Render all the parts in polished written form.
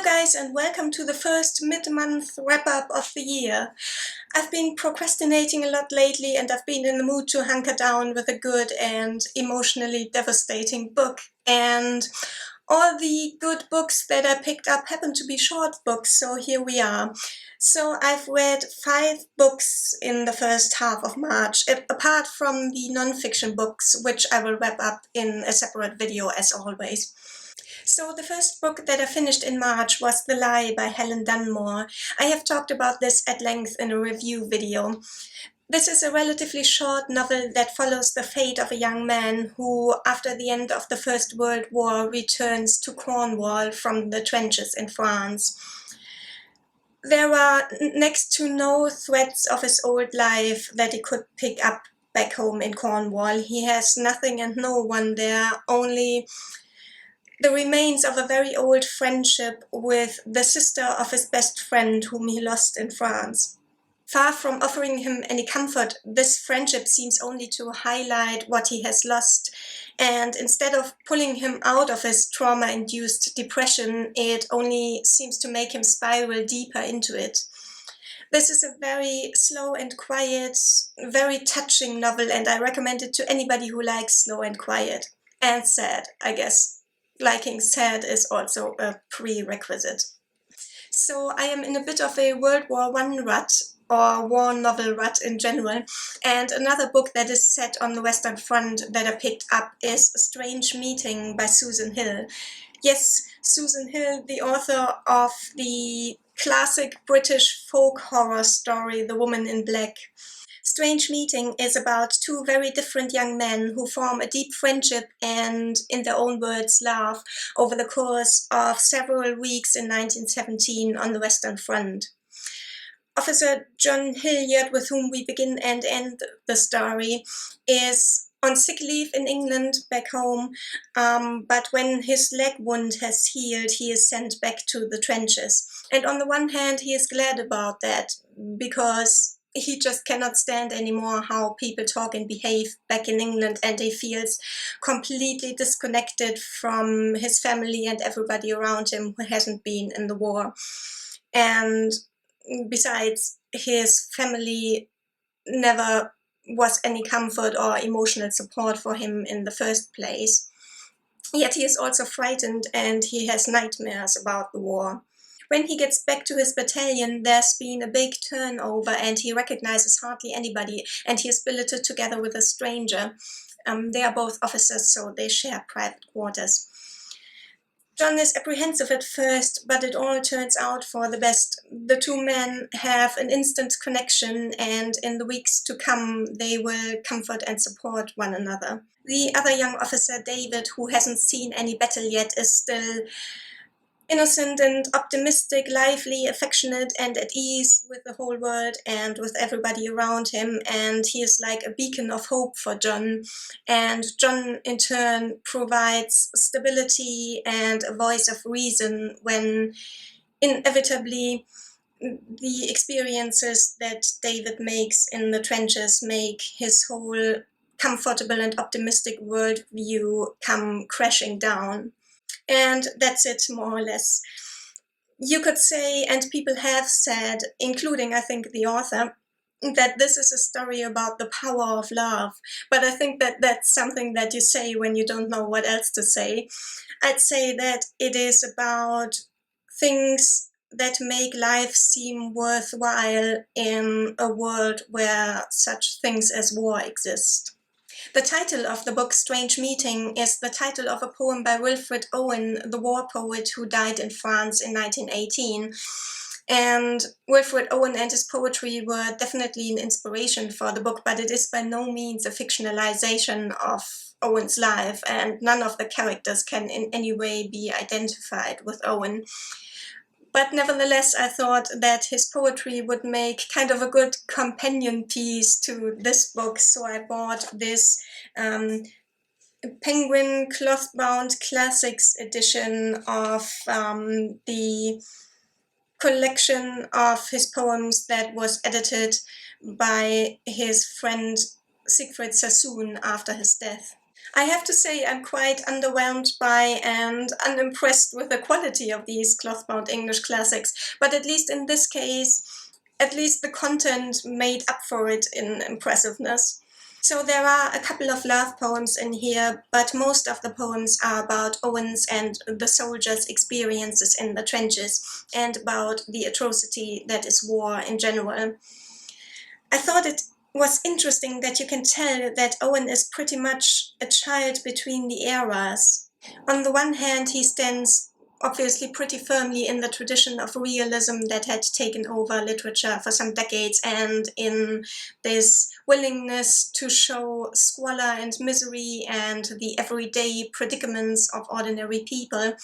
Hello guys, and welcome to the first mid-month wrap-up of the year. I've been procrastinating a lot lately and I've been in the mood to hunker down with a good and emotionally devastating book. And all the good books that I picked up happen to be short books, so here we are. So I've read 5 books in the first half of March, apart from the non-fiction books, which I will wrap up in a separate video as always. So the first book that I finished in March was The Lie by Helen Dunmore. I have talked about this at length in a review video. This is a relatively short novel that follows the fate of a young man who, after the end of the First World War, returns to Cornwall from the trenches in France. There are next to no threads of his old life that he could pick up back home in Cornwall. He has nothing and no one there, only the remains of a very old friendship with the sister of his best friend whom he lost in France. Far from offering him any comfort, this friendship seems only to highlight what he has lost, and instead of pulling him out of his trauma-induced depression, it only seems to make him spiral deeper into it. This is a very slow and quiet, very touching novel, and I recommend it to anybody who likes slow and quiet. And sad, I guess. Liking sad is also a prerequisite. So I am in a bit of a World War I rut, or war novel rut in general, and another book that is set on the Western Front that I picked up is Strange Meeting by Susan Hill. Yes, Susan Hill, the author of the classic British folk horror story The Woman in Black. Strange Meeting is about 2 very different young men who form a deep friendship and, in their own words, laugh over the course of several weeks in 1917 on the Western Front. Officer John Hilliard, with whom we begin and end the story, is on sick leave in England back home, but when his leg wound has healed, he is sent back to the trenches. And on the one hand, he is glad about that, because he just cannot stand anymore how people talk and behave back in England, and he feels completely disconnected from his family and everybody around him who hasn't been in the war. And besides, his family never was any comfort or emotional support for him in the first place. Yet he is also frightened and he has nightmares about the war. When he gets back to his battalion, there's been a big turnover and he recognizes hardly anybody, and he is billeted together with a stranger. They are both officers, so they share private quarters. John is apprehensive at first, but it all turns out for the best. The 2 men have an instant connection, and in the weeks to come they will comfort and support one another. The other young officer, David, who hasn't seen any battle yet, is still innocent and optimistic, lively, affectionate, and at ease with the whole world and with everybody around him, and he is like a beacon of hope for John. And John, in turn, provides stability and a voice of reason when, inevitably, the experiences that David makes in the trenches make his whole comfortable and optimistic worldview come crashing down. And that's it, more or less. You could say, and people have said, including I think the author, that this is a story about the power of love. But I think that that's something that you say when you don't know what else to say. I'd say that it is about things that make life seem worthwhile in a world where such things as war exist. The title of the book, Strange Meeting, is the title of a poem by Wilfred Owen, the war poet who died in France in 1918. And Wilfred Owen and his poetry were definitely an inspiration for the book, but it is by no means a fictionalization of Owen's life, and none of the characters can in any way be identified with Owen. But nevertheless, I thought that his poetry would make kind of a good companion piece to this book, so I bought this Penguin cloth-bound classics edition of the collection of his poems that was edited by his friend Siegfried Sassoon after his death. I have to say I'm quite underwhelmed by and unimpressed with the quality of these cloth-bound English classics, but at least in this case, at least the content made up for it in impressiveness. So there are a couple of love poems in here, but most of the poems are about Owen's and the soldiers' experiences in the trenches and about the atrocity that is war in general. I thought it was interesting that you can tell that Owen is pretty much a child between the eras. On the one hand, he stands obviously pretty firmly in the tradition of realism that had taken over literature for some decades, and in this willingness to show squalor and misery and the everyday predicaments of ordinary people.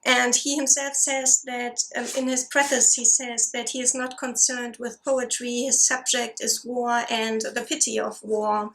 And he himself says that, in his preface, he says that he is not concerned with poetry, his subject is war and the pity of war.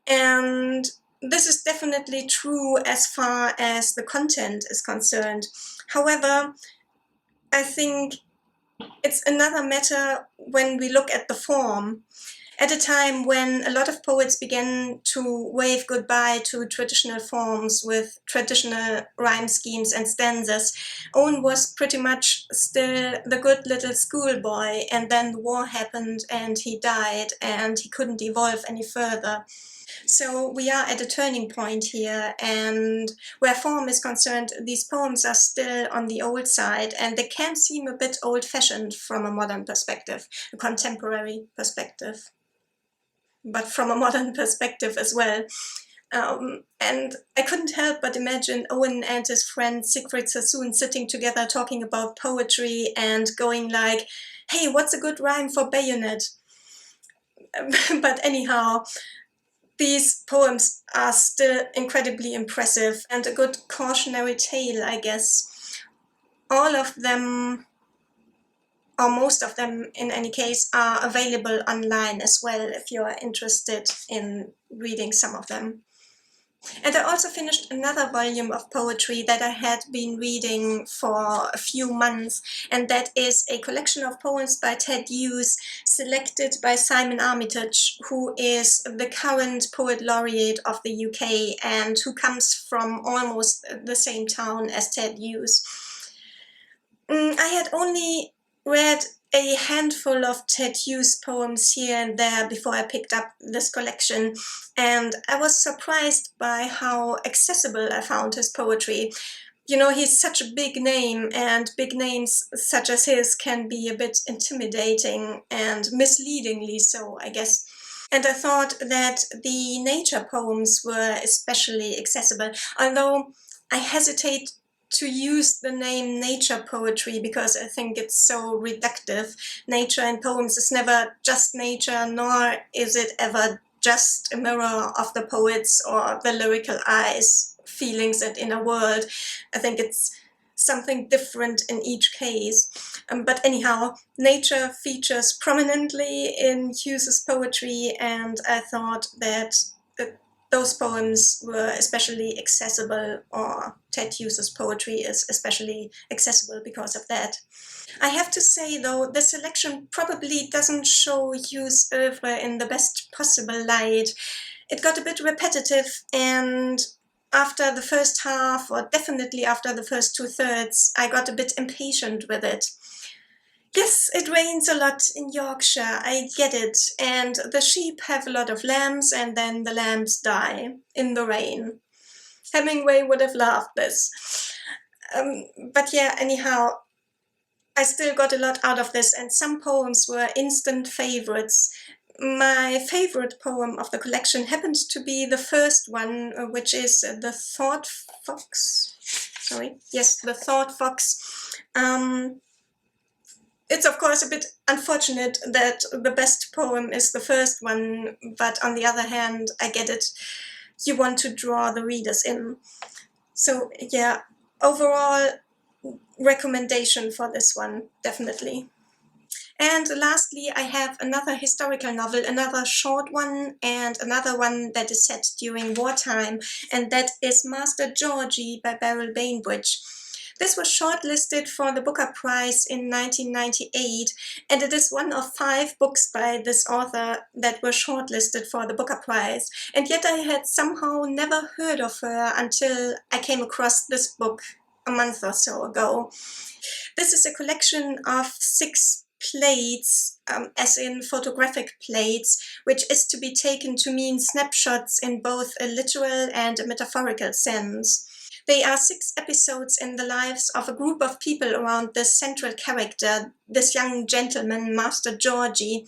And this is definitely true as far as the content is concerned. However, I think it's another matter when we look at the form. At a time when a lot of poets began to wave goodbye to traditional forms with traditional rhyme schemes and stanzas, Owen was pretty much still the good little schoolboy, and then the war happened and he died and he couldn't evolve any further. So we are at a turning point here, and where form is concerned, these poems are still on the old side, and they can seem a bit old-fashioned from a modern perspective, a contemporary perspective, but from a modern perspective as well. And I couldn't help but imagine Owen and his friend Siegfried Sassoon sitting together talking about poetry and going like, hey, what's a good rhyme for bayonet? But anyhow, these poems are still incredibly impressive and a good cautionary tale, I guess. All of them, or most of them in any case, are available online as well if you are interested in reading some of them. And I also finished another volume of poetry that I had been reading for a few months, and that is a collection of poems by Ted Hughes, selected by Simon Armitage, who is the current poet laureate of the UK and who comes from almost the same town as Ted Hughes. I had only read a handful of Ted Hughes poems here and there before I picked up this collection, and I was surprised by how accessible I found his poetry. You know, he's such a big name, and big names such as his can be a bit intimidating and misleadingly so, I guess. And I thought that the nature poems were especially accessible, although I hesitate to use the name nature poetry because I think it's so reductive. Nature in poems is never just nature, nor is it ever just a mirror of the poet's or the lyrical eye's feelings and inner world. I think it's something different in each case. But anyhow, nature features prominently in Hughes's poetry, and I thought that those poems were especially accessible, or Ted Hughes's poetry is especially accessible because of that. I have to say, though, the selection probably doesn't show Hughes' oeuvre in the best possible light. It got a bit repetitive, and after the first half, or definitely after the first two-thirds, I got a bit impatient with it. Yes, it rains a lot in Yorkshire, I get it, and the sheep have a lot of lambs, and then the lambs die in the rain. Hemingway would have loved this. But yeah, anyhow, I still got a lot out of this, and some poems were instant favorites. My favorite poem of the collection happened to be the first one, which is The Thought Fox. Sorry, yes, The Thought Fox. It's of course a bit unfortunate that the best poem is the first one, but on the other hand, I get it. You want to draw the readers in. So yeah, overall recommendation for this one, definitely. And lastly, I have another historical novel, another short one, and another one that is set during wartime, and that is Master Georgie by Beryl Bainbridge. This was shortlisted for the Booker Prize in 1998, and it is one of 5 books by this author that were shortlisted for the Booker Prize. And yet I had somehow never heard of her until I came across this book a month or so ago. This is a collection of 6 plates, as in photographic plates, which is to be taken to mean snapshots in both a literal and a metaphorical sense. They are 6 episodes in the lives of a group of people around this central character, this young gentleman, Master Georgie,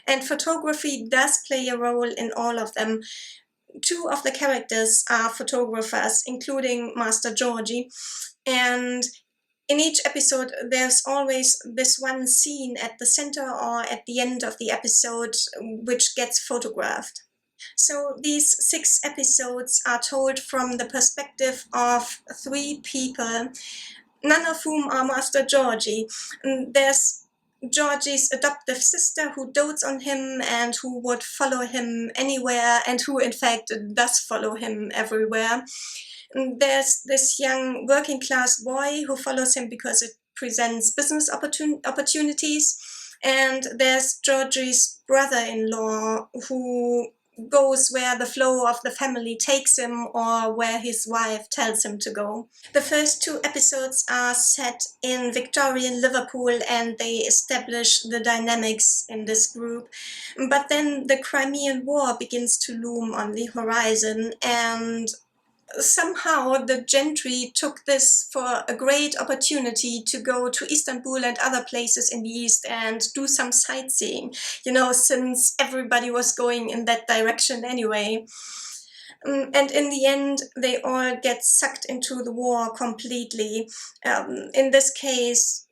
and photography does play a role in all of them. 2 of the characters are photographers, including Master Georgie, and in each episode, there's always this one scene at the center or at the end of the episode which gets photographed. So these 6 episodes are told from the perspective of 3 people, none of whom are Master Georgie. There's Georgie's adoptive sister who dotes on him and who would follow him anywhere, and who in fact does follow him everywhere. There's this young working class boy who follows him because it presents business opportunities. And there's Georgie's brother-in-law who goes where the flow of the family takes him or where his wife tells him to go. The first 2 episodes are set in Victorian Liverpool and they establish the dynamics in this group. But then the Crimean War begins to loom on the horizon, and somehow the gentry took this for a great opportunity to go to Istanbul and other places in the East and do some sightseeing, since everybody was going in that direction anyway. And in the end, they all get sucked into the war completely. In this case,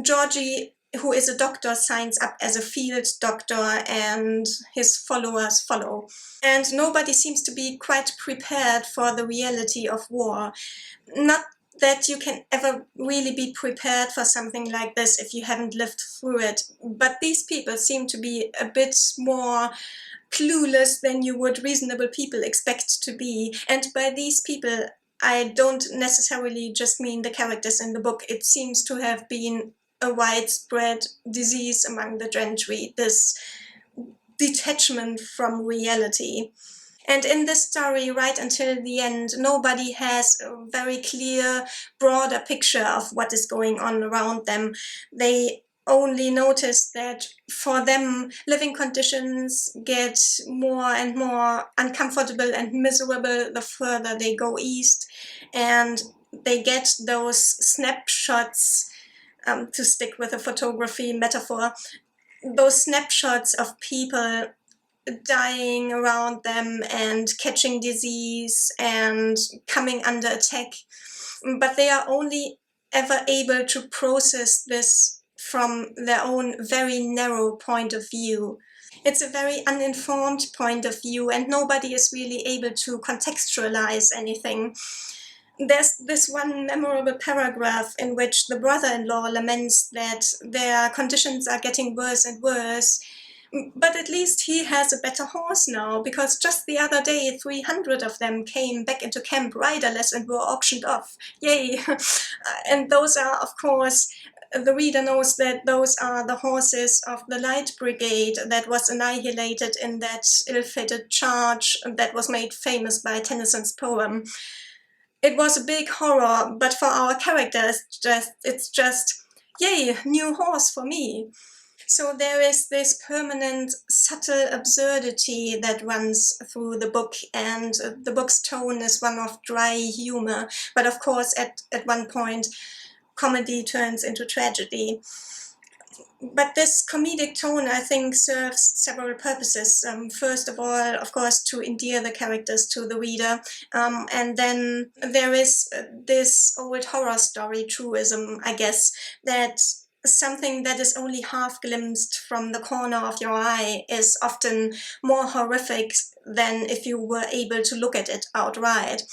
Georgie, who is a doctor, signs up as a field doctor and his followers follow. And nobody seems to be quite prepared for the reality of war. Not that you can ever really be prepared for something like this if you haven't lived through it, but these people seem to be a bit more clueless than you would reasonable people expect to be. And by these people, I don't necessarily just mean the characters in the book. It seems to have been a widespread disease among the gentry, this detachment from reality. And in this story, right until the end, nobody has a very clear, broader picture of what is going on around them. They only notice that for them, living conditions get more and more uncomfortable and miserable the further they go east, and they get those snapshots, to stick with a photography metaphor, those snapshots of people dying around them and catching disease and coming under attack. But they are only ever able to process this from their own very narrow point of view. It's a very uninformed point of view, and nobody is really able to contextualize anything. There's this one memorable paragraph in which the brother-in-law laments that their conditions are getting worse and worse, but at least he has a better horse now, because just the other day 300 of them came back into camp riderless and were auctioned off. Yay! And those are, of course, the reader knows that those are the horses of the Light Brigade that was annihilated in that ill-fated charge that was made famous by Tennyson's poem. It was a big horror, but for our characters, it's just, yay, new horse for me. So there is this permanent, subtle absurdity that runs through the book, and the book's tone is one of dry humor. But of course, at one point, comedy turns into tragedy. But this comedic tone, I think, serves several purposes. First of all, of course, to endear the characters to the reader. And then there is this old horror story truism, I guess, that something that is only half glimpsed from the corner of your eye is often more horrific than if you were able to look at it outright.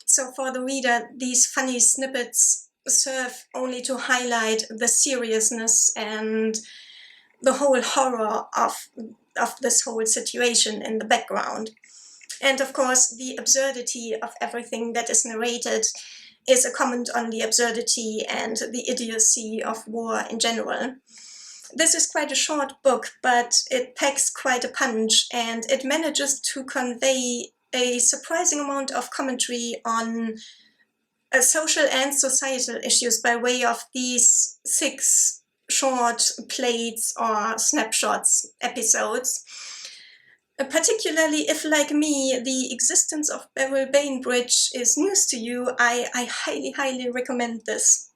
So for the reader, these funny snippets serve only to highlight the seriousness and the whole horror of this whole situation in the background. And of course, the absurdity of everything that is narrated is a comment on the absurdity and the idiocy of war in general. This is quite a short book, but it packs quite a punch, and it manages to convey a surprising amount of commentary on social and societal issues by way of these 6 short plates or snapshots episodes. Particularly if, like me, the existence of Beryl Bainbridge is news to you, I highly, highly recommend this.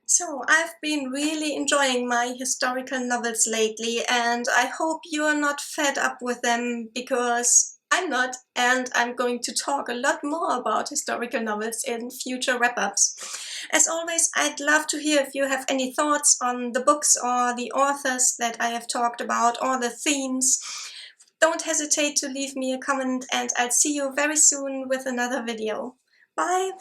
So I've been really enjoying my historical novels lately, and I hope you're not fed up with them, because I'm not, and I'm going to talk a lot more about historical novels in future wrap-ups. As always, I'd love to hear if you have any thoughts on the books or the authors that I have talked about, or the themes. Don't hesitate to leave me a comment, and I'll see you very soon with another video. Bye!